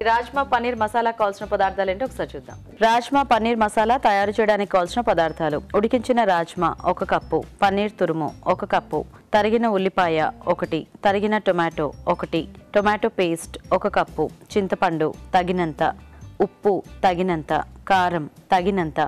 రాజ్మా పన్నీర్ మసాలా కావాల్సిన పదార్థాలు ఏంటో ఒకసారి చూద్దాం. రాజ్మా పన్నీర్ మసాలా తయారు చేయడానికి కావాల్సిన పదార్థాలు: ఉడికించిన రాజ్మా 1 కప్పు, పన్నీర్ తురుము 1 కప్పు, తరిగిన ఉల్లిపాయ 1, తరిగిన టొమాటో 1, టొమాటో పేస్ట్ 1 కప్పు, చింతపండు తగినంత, ఉప్పు తగినంత, కారం తగినంత,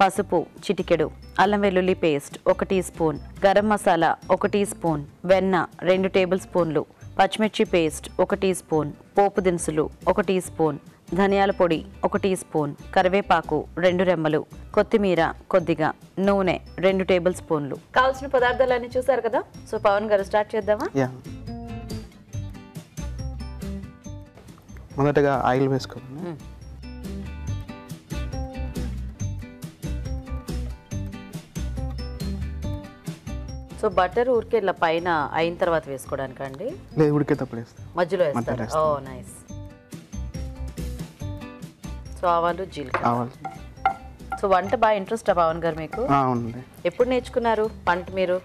పసుపు చిటికెడు, అల్లం వెల్లుల్లి paste 1 teaspoon, garam masala 1 teaspoon, వెన్న 2 టేబుల్ స్పూన్లు, పచ్చిమిర్చి పేస్ట్ 1 టీ స్పూన్, పోపు దినుసులు 1 టీ స్పూన్, ధనియాల పొడి 1 టీ స్పూన్, కరివేపాకు 2 రెమ్మలు, కొత్తిమీర కొద్దిగా, నూనె 2 టేబుల్ స్పూన్లు. కావాల్సిన పదార్థాలన్నీ చూసారు కదా. సో పవన్ గారు స్టార్ట్ చేద్దామా? మొదటగా ఆయిల్ వేసుకోవాలి. సో బటర్ ఊరికే ఇలా పైన అయిన తర్వాత వేసుకోవడానికి అండి? లేదు, ఉడికేటప్పుడు వేస్తాం, మధ్యలో వేస్తారు. ఓ నైస్. సో ఆవాలు జీలకర్ర. సో వంట బాగా ఇంట్రెస్ట్ పవన్ గారు మీకు? అవునండి. ఎప్పుడు నేర్చుకున్నారు వంట మీరు?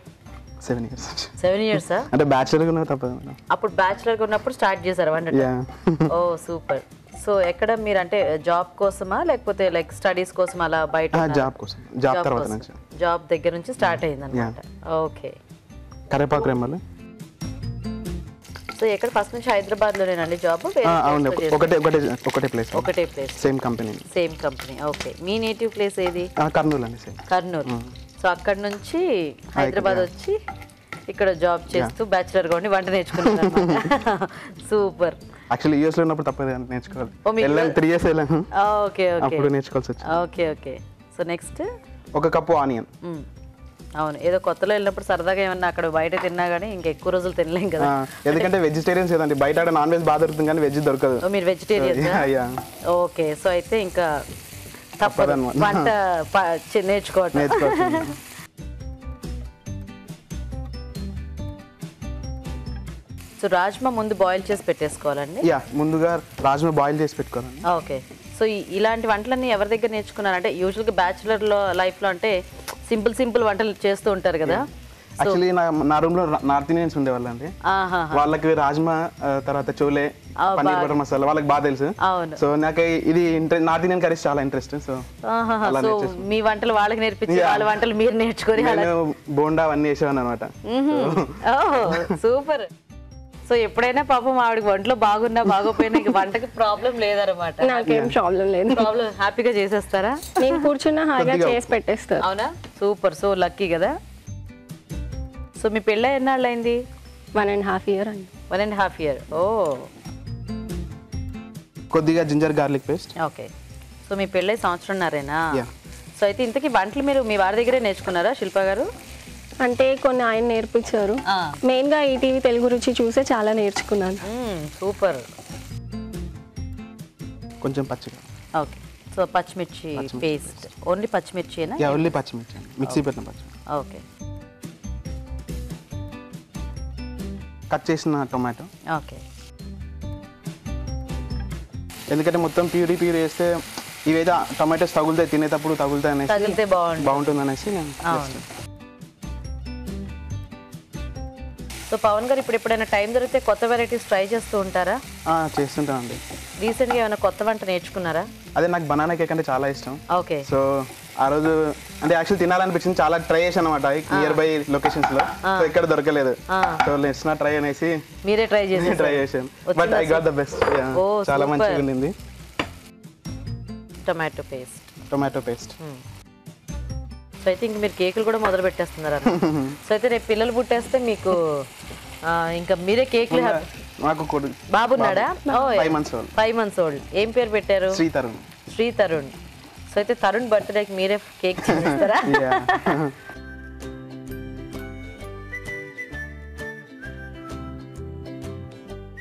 7 years. 7 years అంటే బ్యాచిలర్ గా తప్పదు. అప్పుడు బ్యాచిలర్ గా ఉన్నప్పుడు స్టార్ట్ చేశారు వంట? ఓ సూపర్. సో ఎక్కడ మీరు అంటే జాబ్ కోసమా లేకపోతే లైక్ స్టడీస్ కోసం అలా బయట? జాబ్ కోసం. జాబ్ తర్వాత నుంచి, జాబ్ దగ్గర నుంచి స్టార్ట్ అయింది అన్నమాట. ఓకే. కరివేపాకు రెమ్మలు. సో ఎక్కడ ఫస్ట్ నుంచి హైదరాబాద్ లోనేనండి జాబ్? ఒకటే ప్లేస్. Same company. ఓకే. మీ నేటివ్ ప్లేస్ ఏది? కర్నూలు అండి. కర్నూలు. సో అక్కడ నుంచి హైదరాబాద్ వచ్చి ఇక్కడ జాబ్ చేస్తూ బ్యాచిలర్ గా ఉండి వంట నేర్చుకున్నారు. సూపర్. యాక్చువల్లీ యూఎస్ లో ఉన్నప్పుడు తప్పదు నేర్చుకోవాలి. 3 years వెళ్ళాను. Okay okay. అప్పుడు నేర్చుకోవాల్సి వచ్చింది. Okay okay. So next 1 cup onion. అవును, ఏదో కొత్తలో వెళ్ళినప్పుడు సరదాగా ఏమన్నా అక్కడ బయట తిన్నా గానీ ఇంకా ఎక్కువ రోజులు తినలేం కదా. ఎందుకంటే వెజిటేరియన్స్ ఏదండి, బయట నాన్ వెజ్ బాగా దొరుకుతుంది కానీ వెజ్ దొరకదు. మీరు వెజిటేరియన్? ఓకే. సో అయితే ఇంకా తప్పదు వంట నేర్చుకోవటం. సో రాజ్మా ముందు బాయిల్ చేసి పెట్టేసుకోవాలండి? ముందుగా రాజ్మా బాయిల్ చేసి పెట్టుకోవాలండి. ఓకే. సో ఇలాంటి వంటలన్నీ ఎవరి దగ్గర నేర్చుకున్నారు? అంటే యూజువల్గా బ్యాచులర్ లైఫ్లో అంటే సింపుల్ వంటలు చేస్తూ ఉంటారు కదా. యాక్చువల్లీ నా రూమ్ లో నార్త్ ఇండియన్స్ ఉండేవాళ్ళండి. వాళ్ళకి రాజ్మా, తర్వాత చోలే, పన్నీర్ బటర్ మసాలా వాళ్ళకి బాగా తెలుసు. సో నాకు ఇది నార్త్ ఇండియన్ కర్రీస్ చాలా ఇంట్రెస్ట్. సో మీ వంటలు వాళ్ళకి నేర్పించి వాళ్ళ వంటలు మీరు నేర్చుకొని బోండా అవన్నీ చేసేవాను అనమాట. సూపర్. సో ఎప్పుడైనా పాపం ఆవిడకి వంటలో బాగున్నా బాగోపోయినా వంటకి ప్రాబ్లం లేదన్నమాట? నాకేం ప్రాబ్లం లేదు. హ్యాపీగా చేసేస్తారా? నేను కూర్చున్నా హాయిగా చేసి పెట్టేస్తారు. అవునా? సూపర్. సో లక్కీ కదా. సో మీ పెళ్ళ ఎన్నాళ్ళు అయింది? 1.5 year అండి. 1.5 year. ఓ. కొద్దిగా ginger garlic paste. Okay. So మీ పెళ్ళై 1.5 సంవత్సరంన్నరేనా? సో అయితే ఇంతకీ వంటలు మీరు మీ వారి దగ్గరే నేర్చుకున్నారా శిల్ప గారు? అంటే కొన్ని ఆయన నేర్పించారు. మెయిన్ గా ఈటీవీ తెలుగు రుచి చూసే చాలా నేర్చుకున్నాను. సూపర్. కొంచెం పచ్చిగా. ఓకే. సో పచ్చిమిర్చి పేస్ట్. ఓన్లీ పచ్చిమిర్చినా? ఓన్లీ పచ్చిమిర్చి, మిక్సీ పెట్టిన పచ్చిమిర్చి. ఓకే. కట్ చేసిన టొమాటో. ఓకే. ఎందుకంటే మొత్తం ప్యూరీ వేస్తే ఇవైతే టొమాటోస్ తగులుతాయి, తినేటప్పుడు తగులుతాయి అనేసి బాగుంటుంది అనేసి నేను. సో పవన్ గారు ఇప్పుడు ఎప్పుడైనా టైం దొరికితే కొత్త వెరైటీస్ ట్రై చేస్తూ ఉంటారా? చేస్తుంటానండి. రీసెంట్గా ఏమైనా కొత్త వంట నేర్చుకున్నారా? అదే నాకు బనానా కేక్ అంటే చాలా ఇష్టం. ఓకే. సో ఆ రోజు అంటే యాక్చువల్లీ తినాలనిపించింది, చాలా ట్రై చేశాను అనమాట నియర్ బై లొకేషన్స్ లో. సో ఇక్కడ దొరకలేదు. సో లెట్స్ నాట్ ట్రై అనేసి మీరే ట్రై చేశాను. But I got the best. చాలా మంచిగా ఉండింది. Tomato paste. సో అయితే ఇంక మీరు కేకులు కూడా మొదలు పెట్టేస్తున్నారు. సో అయితే రేపు పిల్లలు పుట్టేస్తే మీకు ఇంకా మీరే కేకులు. మాకు బాబున్నాడా? 5 months old. ఏం పేరు పెట్టారు? శ్రీతరుణ్. సో అయితే తరుణ్ బర్త్డేకి మీరే కేక్ చేస్తారా?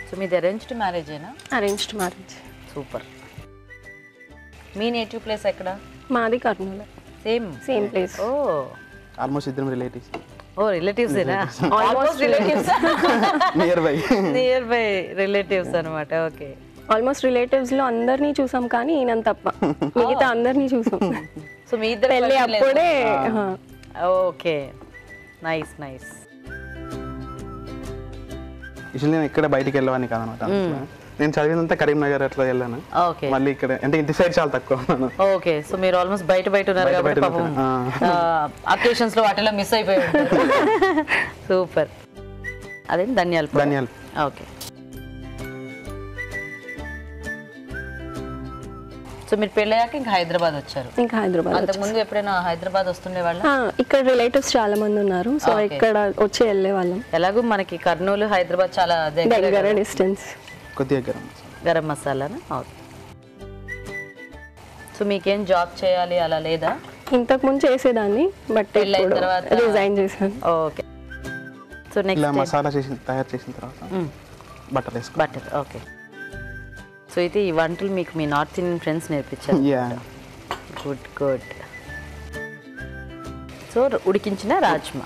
సో మీది అరేంజ్డ్ మ్యారేజేనా? Arranged marriage. సూపర్. మీ నేటివ్ ప్లేస్ ఎక్కడ? మాది Kurnool. Same place. Oh, almost ఇద్దరం రిలేటివ్స్. ఓ రిలేటివ్సేనా? Almost relatives. Nearby relatives అన్నమాట. ఓకే. ఆల్మోస్ట్ రిలేటివ్స్ లో అందరినీ చూసాం కానీ ఈయన తప్ప మిగతా అందరినీ చూసాం. సో మీ ఇద్దరు పెళ్ళి అప్పుడే. ఓకే. నైస్. నేను ఇక్కడ బయటికి వెళ్ళేవాడిని కాదనమాట. నేను చదివినంత కరీంనగర్ అట్లా వెళ్ళాను. ఓకే, మళ్ళీ ఇక్కడ అంటే ఇంటి సైడ్ చాలా తక్కువ ఉన్నాను. ఓకే. సో మీరు ఆల్మోస్ట్ బయట ఉన్నారు కాబట్టి పాపం అకేషన్స్ లో వాటిలో మిస్ అయిపోయి సూపర్. అదే ధనియాలు. ఓకే. సో మీరు పెళ్ళయ్యాక ఇంకా హైదరాబాద్ వచ్చారు? ఇంకా హైదరాబాద్. అంతకుముందు ఎప్పుడైనా హైదరాబాద్ వస్తుండే వాళ్ళ? ఇక్కడ రిలేటివ్స్ చాలా మంది ఉన్నారు, సో ఇక్కడ వచ్చి వెళ్ళే వాళ్ళం. ఎలాగో మనకి కర్నూలు హైదరాబాద్ చాలా దగ్గర డిస్టెన్స్. కొద్దిగా గరం మసాలానా? ఓకే. సో మీకేం జాబ్ చేయాలి అలా లేదా? ఇంతకు ముందు చేసేదాన్ని, బట్ పెళ్ళైన తర్వాత రిజైన్ చేశాను. ఓకే. సో నెక్స్ట్ మసాలా తయారు చేసిన తర్వాత బటర్. ఓకే. సో ఇది ఈ వంటలు మీకు మీ నార్త్ ఇండియన్ ఫ్రెండ్స్ నేర్పించారు? గుడ్. సో ఉడికించిన రాజ్మా.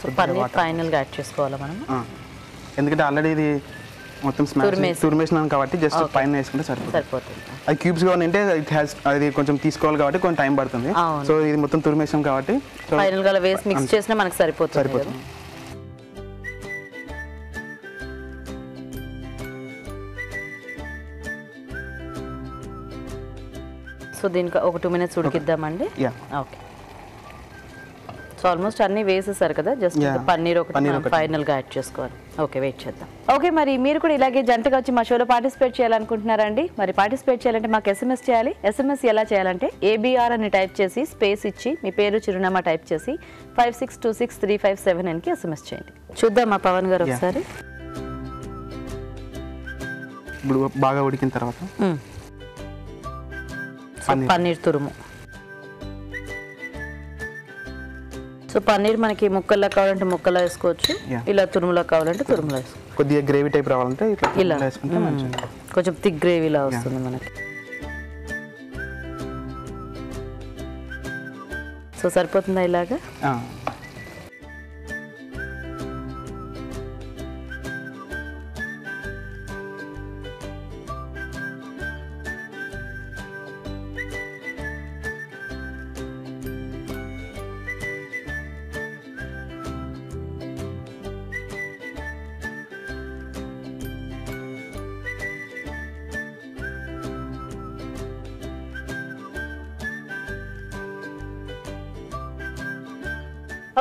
సో పన్నీర్ ఫైనల్గా యాడ్ చేసుకోవాలా మనం? ఎందుకంటే ఆల్రెడీ ఇది మొత్తం తురిమేసినాం కాబట్టి జస్ట్ పైన వేసుకుంటే సరిపోతుంది. అది క్యూబ్స్ గా ఉంటే అది కొంచెం తీసుకోవాలి కాబట్టి కొంచెం టైం పడుతుంది. సో ఇది మొత్తం తురిమేసాం కాబట్టి ఫైనల్ గా వేసి మిక్స్ చేసినా మనకు సరిపోతుంది. సో దీనికి ఒక 2 minutes ఉడికిద్దామండి. ఓకే. సో ఆల్మోస్ట్ అన్ని వేసేసారు కదా, జస్ట్ పన్నీర్ ఒకటి ఫైనల్ గా యాడ్ చేసుకోవాలి. ఓకే, వెయిట్ చేద్దాం. ఓకే, మరి మీరు కూడా ఇలాగే జంటగా వచ్చి మా షోలో పార్టిసిపేట్ చేయాలనుకుంటున్నారండి? మరి పార్టిసిపేట్ చేయాలంటే మాకు SMS చేయాలి. SMS ఎలా చేయాలంటే ABR అని టైప్ చేసి స్పేస్ ఇచ్చి మీ పేరు చిరునామా టైప్ చేసి 56263579 కి SMS చేయండి. చూద్దాం మా పవన్ గారు ఒకసారి. ఇప్పుడు బాగా ఉడికిన తర్వాత పన్నీర్ తురుము. సో పన్నీర్ మనకి ముక్కల్లా కావాలంటే ముక్కలా వేసుకోవచ్చు, ఇలా తురుములా కావాలంటే తురుములా వేసుకోవచ్చు. కొద్దిగా గ్రేవీ టైప్ రావాలంటే ఇలా కొంచెం థిక్ గ్రేవీలా వస్తుంది మనకి. సో సరిపోతుందా ఇలాగా?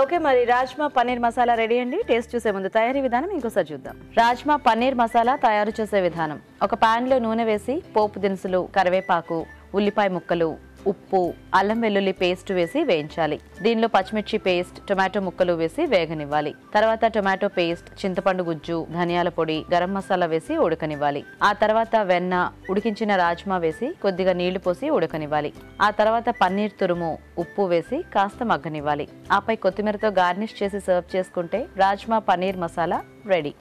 ఓకే, మరి రాజ్మా పన్నీర్ మసాలా రెడీ అండి. టేస్ట్ చూసే ముందు తయారీ విధానం ఇంకోసారి చూద్దాం. రాజ్మా పన్నీర్ మసాలా తయారు చేసే విధానం: ఒక పాన్ లో నూనె వేసి పోపు దినుసులు, కరివేపాకు, ఉల్లిపాయ ముక్కలు, ఉప్పు, అల్లం వెల్లుల్లి పేస్ట్ వేసి వేయించాలి. దీనిలో పచ్చిమిర్చి పేస్ట్, టొమాటో ముక్కలు వేసి వేగనివ్వాలి. తర్వాత టొమాటో పేస్ట్, చింతపండు గుజ్జు, ధనియాల పొడి, గరం మసాలా వేసి ఉడకనివ్వాలి. ఆ తర్వాత వెన్న, ఉడికించిన రాజ్మా వేసి కొద్దిగా నీళ్లు పోసి ఉడకనివ్వాలి. ఆ తర్వాత పన్నీర్ తురుము, ఉప్పు వేసి కాస్త మగ్గనివ్వాలి. ఆపై కొత్తిమీరతో గార్నిష్ చేసి సర్వ్ చేసుకుంటే రాజ్మా పన్నీర్ మసాలా రెడీ.